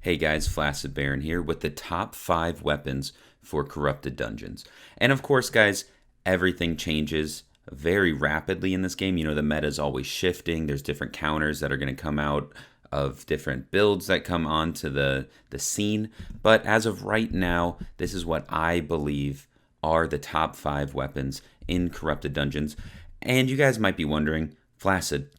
Hey guys, Flaccid Baron here with the top 5 weapons for Corrupted Dungeons. And of course, guys, everything changes very rapidly in this game. You know, the meta is always shifting. There's different counters that are going to come out of different builds that come onto the scene. But as of right now, this is what I believe are the top 5 weapons in Corrupted Dungeons. And you guys might be wondering, Flaccid,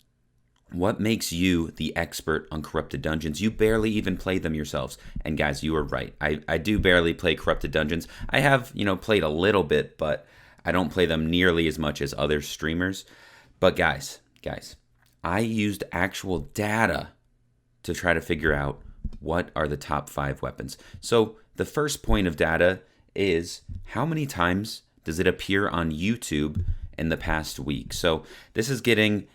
what makes you the expert on Corrupted Dungeons? You barely even play them yourselves. And guys, you are right. I do barely play Corrupted Dungeons. I have, played a little bit, but I don't play them nearly as much as other streamers. But guys, I used actual data to try to figure out what are the top 5 weapons. So the first point of data is how many times does it appear on YouTube in the past week? So this is getting,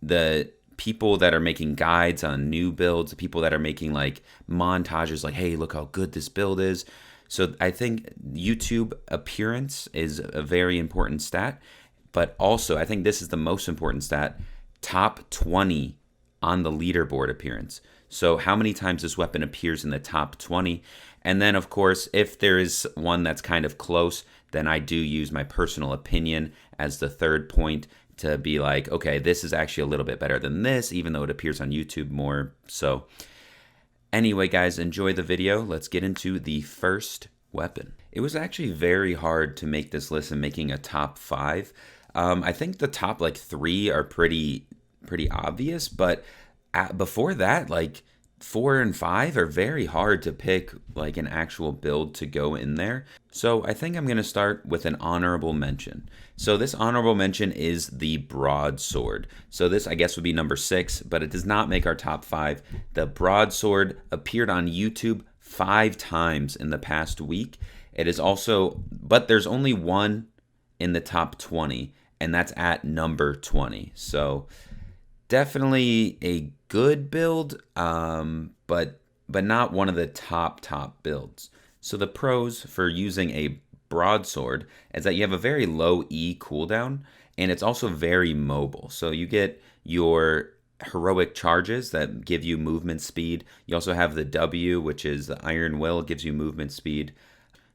the people that are making guides on new builds, the people that are making like montages like, hey, look how good this build is. So I think YouTube appearance is a very important stat, but also I think this is the most important stat, top 20 on the leaderboard appearance. So how many times this weapon appears in the top 20? And then of course, if there is one that's kind of close, then I do use my personal opinion as the third point to be like, okay, this is actually a little bit better than this, even though it appears on YouTube more. So anyway, guys, enjoy the video. Let's get into the first weapon. It was actually very hard to make this list and making a top 5. I think the top 3 are pretty obvious, but before that, 4 and 5 are very hard to pick an actual build to go in there. So I think I'm going to start with an honorable mention. So this honorable mention is the Broadsword. So this, I guess, would be number 6, but it does not make our top 5. The Broadsword appeared on YouTube 5 times in the past week. It is also, but there's only one in the top 20, and that's at number 20. So definitely a good build, but not one of the top builds. So the pros for using a Broadsword is that you have a very low E cooldown, and it's also very mobile. So you get your heroic charges that give you movement speed. You also have the W, which is the Iron Will, gives you movement speed.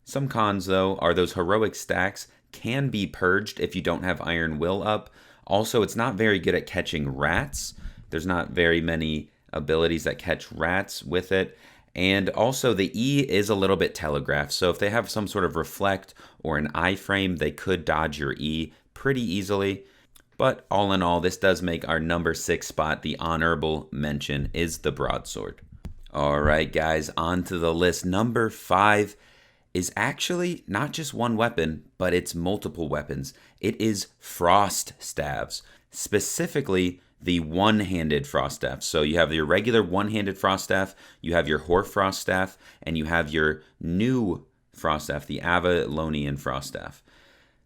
Some cons, though, are those heroic stacks can be purged if you don't have Iron Will up. Also, it's not very good at catching rats. There's not very many abilities that catch rats with it. And also, the E is a little bit telegraphed. So if they have some sort of reflect or an iframe, they could dodge your E pretty easily. But all in all, this does make our number 6 spot. The honorable mention is the Broadsword. All right, guys, on to the list. Number 5 is actually not just one weapon, but it's multiple weapons. It is Frost Staves, specifically the one-handed Frost Staff. So you have your regular one-handed Frost Staff, you have your Hoarfrost Staff, and you have your new Frost Staff, the Avalonian Frost Staff.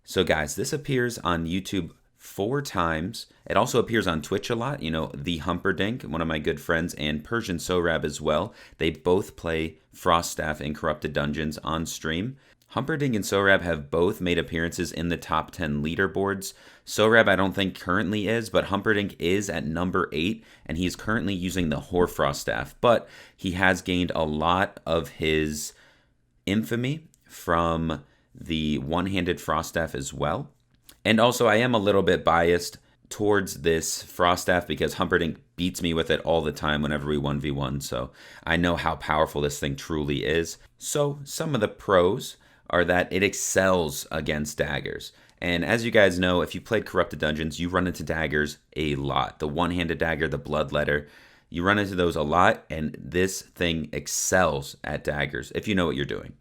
So guys, this appears on YouTube 4 times. It also appears on Twitch a lot. The Humperdinck, one of my good friends, and Persian Sorab as well. They both play Frost Staff in Corrupted Dungeons on stream. Humperdinck and Sorab have both made appearances in the top 10 leaderboards. Sorab I don't think currently is, but Humperdinck is at number 8, and he's currently using the Hoarfrost Staff. But he has gained a lot of his infamy from the one-handed Frost Staff as well. And also, I am a little bit biased towards this Frost Staff because Humperdinck beats me with it all the time whenever we 1v1, so I know how powerful this thing truly is. So, some of the pros are that it excels against daggers. And as you guys know, if you played Corrupted Dungeons, you run into daggers a lot. The one-handed dagger, the Bloodletter, you run into those a lot, and this thing excels at daggers if you know what you're doing.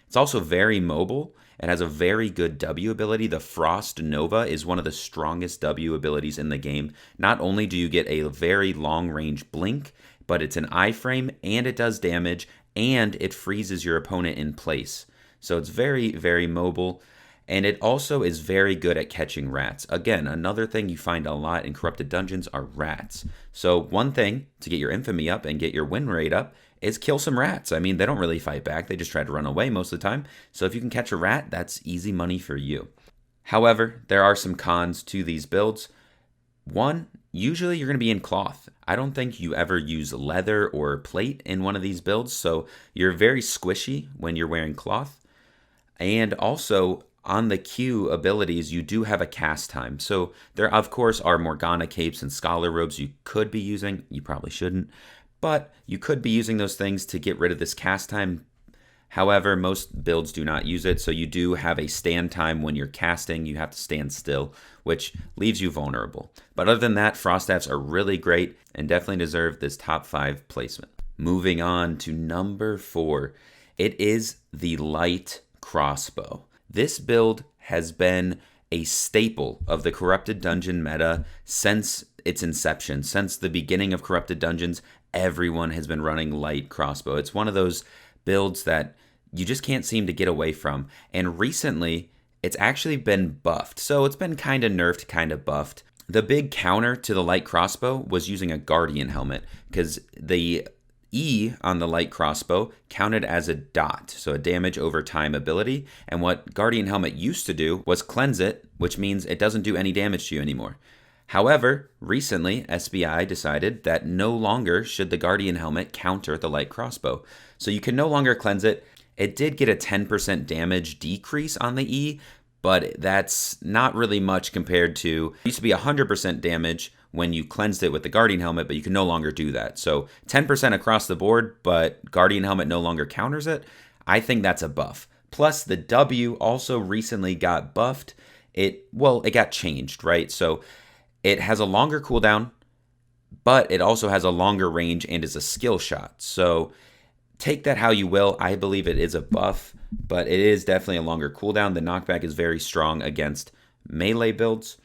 It's also very mobile. It has a very good W ability. The Frost Nova is one of the strongest W abilities in the game. Not only do you get a very long-range blink, but it's an iframe, and it does damage, and it freezes your opponent in place. So it's very, very mobile, and it also is very good at catching rats. Again, another thing you find a lot in Corrupted Dungeons are rats. So one thing to get your infamy up and get your win rate up is kill some rats. I mean, they don't really fight back. They just try to run away most of the time. So if you can catch a rat, that's easy money for you. However, there are some cons to these builds. One, usually you're going to be in cloth. I don't think you ever use leather or plate in one of these builds, so you're very squishy when you're wearing cloth. And also, on the Q abilities, you do have a cast time. So there, of course, are Morgana capes and Scholar robes you could be using. You probably shouldn't, but you could be using those things to get rid of this cast time. However, most builds do not use it, so you do have a stand time when you're casting. You have to stand still, which leaves you vulnerable. But other than that, Frost Staffs are really great and definitely deserve this top 5 placement. Moving on to number 4, it is the Light Crossbow. This build has been a staple of the Corrupted Dungeon meta since its inception. Since the beginning of Corrupted Dungeons, everyone has been running Light Crossbow. It's one of those builds that you just can't seem to get away from. And recently, it's actually been buffed. So it's been kind of nerfed, kind of buffed. The big counter to the Light Crossbow was using a Guardian helmet, because the E on the Light Crossbow counted as a dot, so a damage over time ability. And what Guardian Helmet used to do was cleanse it, which means it doesn't do any damage to you anymore. However, recently, SBI decided that no longer should the Guardian Helmet counter the Light Crossbow. So you can no longer cleanse it. It did get a 10% damage decrease on the E, but that's not really much compared to, it used to be 100% damage when you cleansed it with the Guardian Helmet, but you can no longer do that. So 10% across the board, but Guardian Helmet no longer counters it. I think that's a buff. Plus, the W also recently got buffed. It got changed, right? So it has a longer cooldown, but it also has a longer range and is a skill shot. So take that how you will. I believe it is a buff, but it is definitely a longer cooldown. The knockback is very strong against melee builds.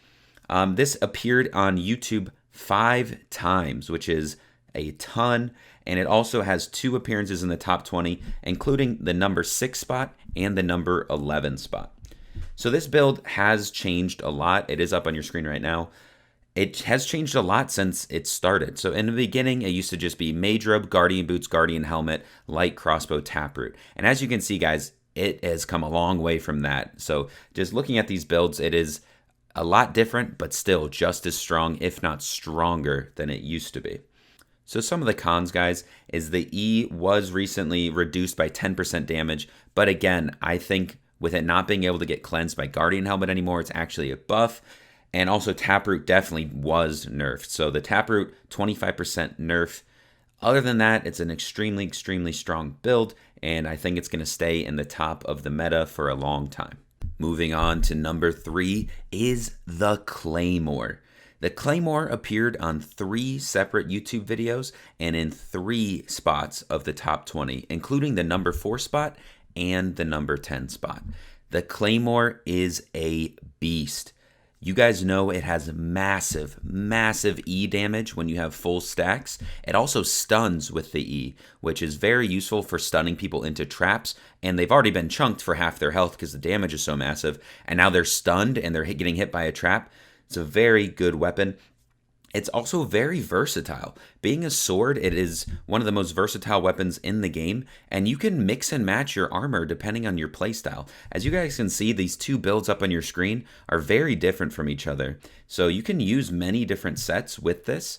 This appeared on YouTube 5 times, which is a ton. And it also has 2 appearances in the top 20, including the number 6 spot and the number 11 spot. So this build has changed a lot. It is up on your screen right now. It has changed a lot since it started. So in the beginning, it used to just be Mage Robe, Guardian Boots, Guardian Helmet, Light Crossbow, Taproot. And as you can see, guys, it has come a long way from that. So just looking at these builds, it is a lot different, but still just as strong, if not stronger, than it used to be. So some of the cons, guys, is the E was recently reduced by 10% damage. But again, I think with it not being able to get cleansed by Guardian Helmet anymore, it's actually a buff. And also Taproot definitely was nerfed. So the Taproot, 25% nerf. Other than that, it's an extremely, extremely strong build. And I think it's going to stay in the top of the meta for a long time. Moving on to number 3 is the Claymore. The Claymore appeared on 3 separate YouTube videos and in 3 spots of the top 20, including the number 4 spot and the number 10 spot. The Claymore is a beast. You guys know it has massive, massive E damage when you have full stacks. It also stuns with the E, which is very useful for stunning people into traps. And they've already been chunked for half their health because the damage is so massive. And now they're stunned and they're getting hit by a trap. It's a very good weapon. It's also very versatile. Being a sword, it is one of the most versatile weapons in the game, and you can mix and match your armor depending on your playstyle. As you guys can see, these 2 builds up on your screen are very different from each other, so you can use many different sets with this.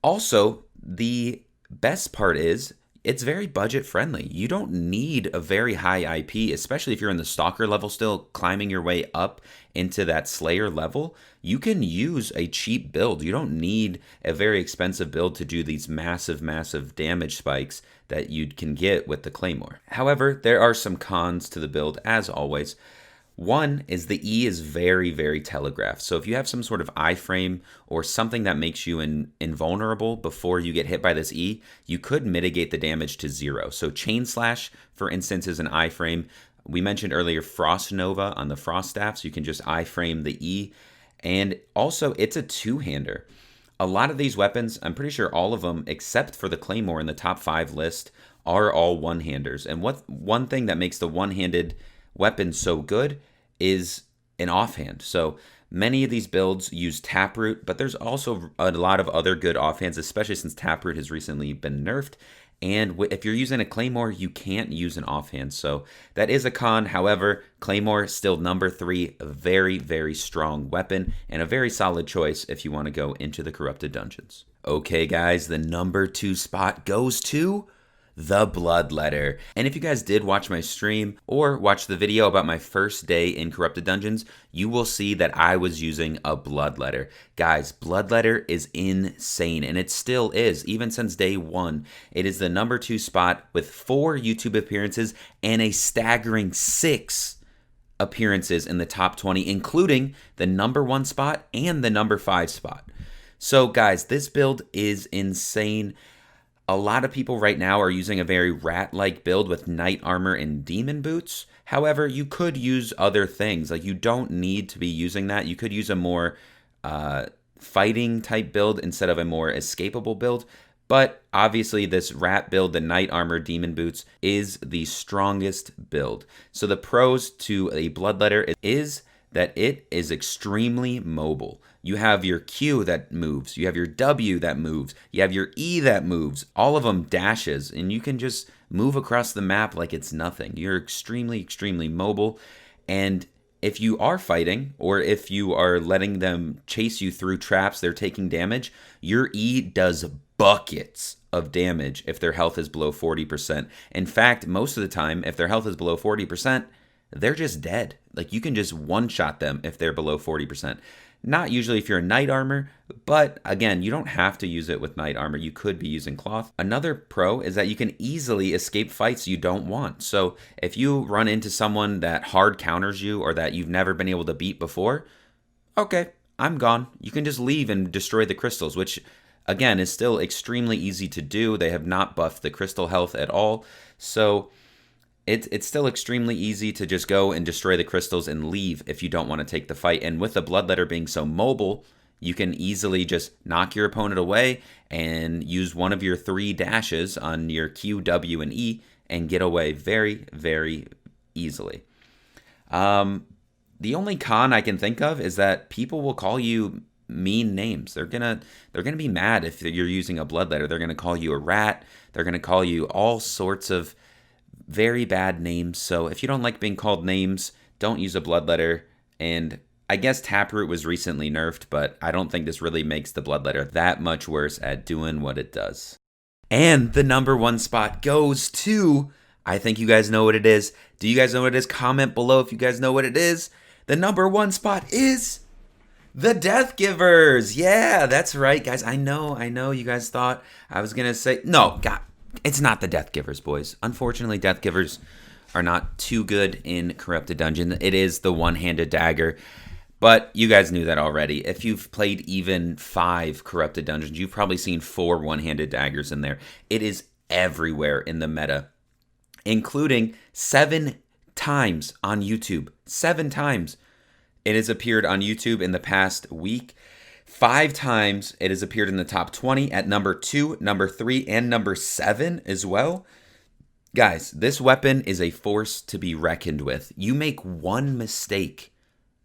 Also, the best part is it's very budget friendly. You don't need a very high IP, especially if you're in the Stalker level still, climbing your way up into that Slayer level. You can use a cheap build. You don't need a very expensive build to do these massive, massive damage spikes that you can get with the Claymore. However, there are some cons to the build, as always. One is the E is very, very telegraphed. So if you have some sort of iframe or something that makes you invulnerable before you get hit by this E, you could mitigate the damage to 0. So Chain Slash, for instance, is an iframe. We mentioned earlier Frost Nova on the Frost Staffs. You can just iframe the E. And also, it's a 2-hander. A lot of these weapons, I'm pretty sure all of them, except for the Claymore in the top 5 list, are all one-handers. And one thing that makes the one-handed weapon so good is an offhand. So many of these builds use Taproot, but there's also a lot of other good offhands, especially since Taproot has recently been nerfed. And if you're using a Claymore, you can't use an offhand. So that is a con. However, Claymore still number 3, a very, very strong weapon and a very solid choice if you want to go into the Corrupted Dungeons. Okay, guys, the number 2 spot goes to the Bloodletter. And if you guys did watch my stream or watch the video about my first day in Corrupted Dungeons, you will see that I was using a Bloodletter. Guys, Bloodletter is insane, and it still is, even since day 1. It is the number 2 spot with 4 YouTube appearances and a staggering 6 appearances in the top 20, including the number 1 spot and the number 5 spot. So guys, this build is insane. A lot of people right now are using a very rat-like build with knight armor and demon boots. However, you could use other things. Like, you don't need to be using that. You could use a more fighting type build instead of a more escapable build. But obviously this rat build, the knight armor demon boots, is the strongest build. So the pros to a Bloodletter is that it is extremely mobile. You have your Q that moves, you have your W that moves, you have your E that moves, all of them dashes, and you can just move across the map like it's nothing. You're extremely, extremely mobile, and if you are fighting, or if you are letting them chase you through traps, they're taking damage, your E does buckets of damage if their health is below 40%. In fact, most of the time, if their health is below 40%, they're just dead. Like, you can just one-shot them if they're below 40%. Not usually if you're a knight armor, but again, you don't have to use it with knight armor. You could be using cloth. Another pro is that you can easily escape fights you don't want. So if you run into someone that hard counters you or that you've never been able to beat before, okay, I'm gone. You can just leave and destroy the crystals, which again is still extremely easy to do. They have not buffed the crystal health at all. So it's still extremely easy to just go and destroy the crystals and leave if you don't want to take the fight. And with the Bloodletter being so mobile, you can easily just knock your opponent away and use one of your 3 dashes on your Q, W, and E and get away very, very easily. The only con I can think of is that people will call you mean names. They're gonna be mad if you're using a Bloodletter. They're gonna call you a rat. They're gonna call you all sorts of very bad names. So if you don't like being called names, don't use a Bloodletter. And I guess Taproot was recently nerfed, but I don't think this really makes the Bloodletter that much worse at doing what it does. And the number 1 spot goes to, I think you guys know what it is. Do you guys know what it is? Comment below if you guys know what it is. The number 1 spot is the Deathgivers. Yeah, that's right, guys. I know you guys thought I was gonna say, no, God, it's not the Deathgivers, boys. Unfortunately, Deathgivers are not too good in Corrupted Dungeon. It is the one-handed dagger, but you guys knew that already. If you've played even 5 Corrupted Dungeons, you've probably seen 4 one-handed daggers in there. It is everywhere in the meta, including 7 times on YouTube. 7 times it has appeared on YouTube in the past week. 5 times it has appeared in the top 20 at number 2, number 3, and number 7 as well. Guys, this weapon is a force to be reckoned with. You make one mistake,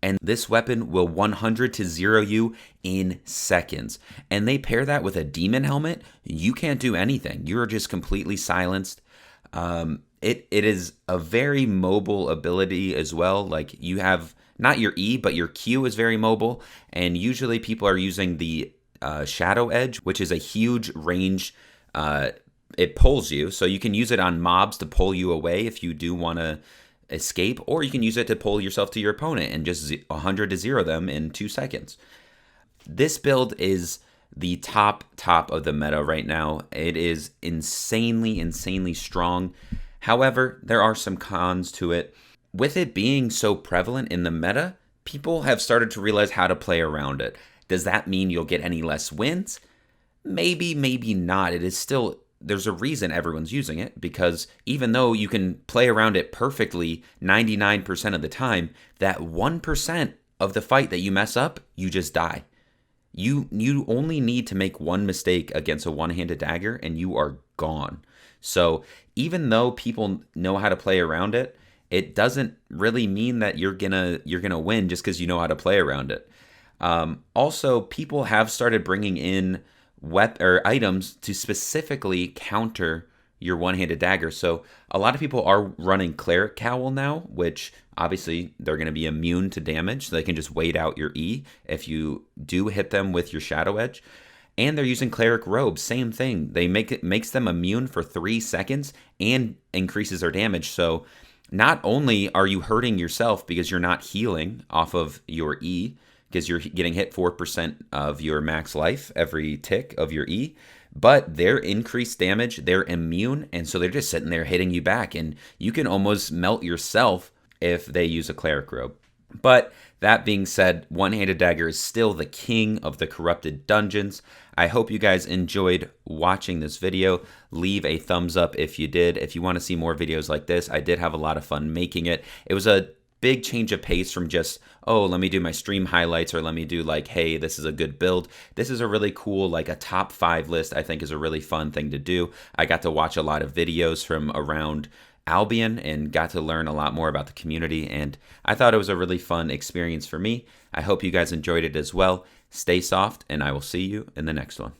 and this weapon will 100 to 0 you in seconds. And they pair that with a demon helmet, you can't do anything. You're just completely silenced. It is a very mobile ability as well. Like, you have not your E, but your Q is very mobile, and usually people are using the Shadow Edge, which is a huge range. It pulls you, so you can use it on mobs to pull you away if you do want to escape, or you can use it to pull yourself to your opponent and just 100 to 0 them in 2 seconds. This build is the top of the meta right now. It is insanely strong. However, there are some cons to it. With it being so prevalent in the meta, people have started to realize how to play around it. Does that mean you'll get any less wins? Maybe not. It is still, there's a reason everyone's using it, because even though you can play around it perfectly 99% of the time, that 1% of the fight that you mess up, you just die. You only need to make one mistake against a one-handed dagger and you are gone. So even though people know how to play around it, it doesn't really mean that you're gonna win just because you know how to play around it. Also, people have started bringing in items to specifically counter your one-handed dagger. So a lot of people are running Cleric Cowl now, which obviously they're going to be immune to damage. So they can just wait out your E if you do hit them with your Shadow Edge. And they're using Cleric Robe, same thing. They makes them immune for 3 seconds and increases their damage. So not only are you hurting yourself because you're not healing off of your E, because you're getting hit 4% of your max life every tick of your E, but their increased damage, they're immune, and so they're just sitting there hitting you back, and you can almost melt yourself if they use a Cleric Robe. But that being said, One-Handed Dagger is still the king of the corrupted dungeons. I hope you guys enjoyed watching this video. Leave a thumbs up if you did. If you want to see more videos like this, I did have a lot of fun making it. It was a big change of pace from just, oh, let me do my stream highlights, or let me do like, hey, this is a good build. This is a really cool, like a top 5 list. I think is a really fun thing to do. I got to watch a lot of videos from around Albion and got to learn a lot more about the community, and I thought it was a really fun experience for me. I hope you guys enjoyed it as well. Stay soft, and I will see you in the next one.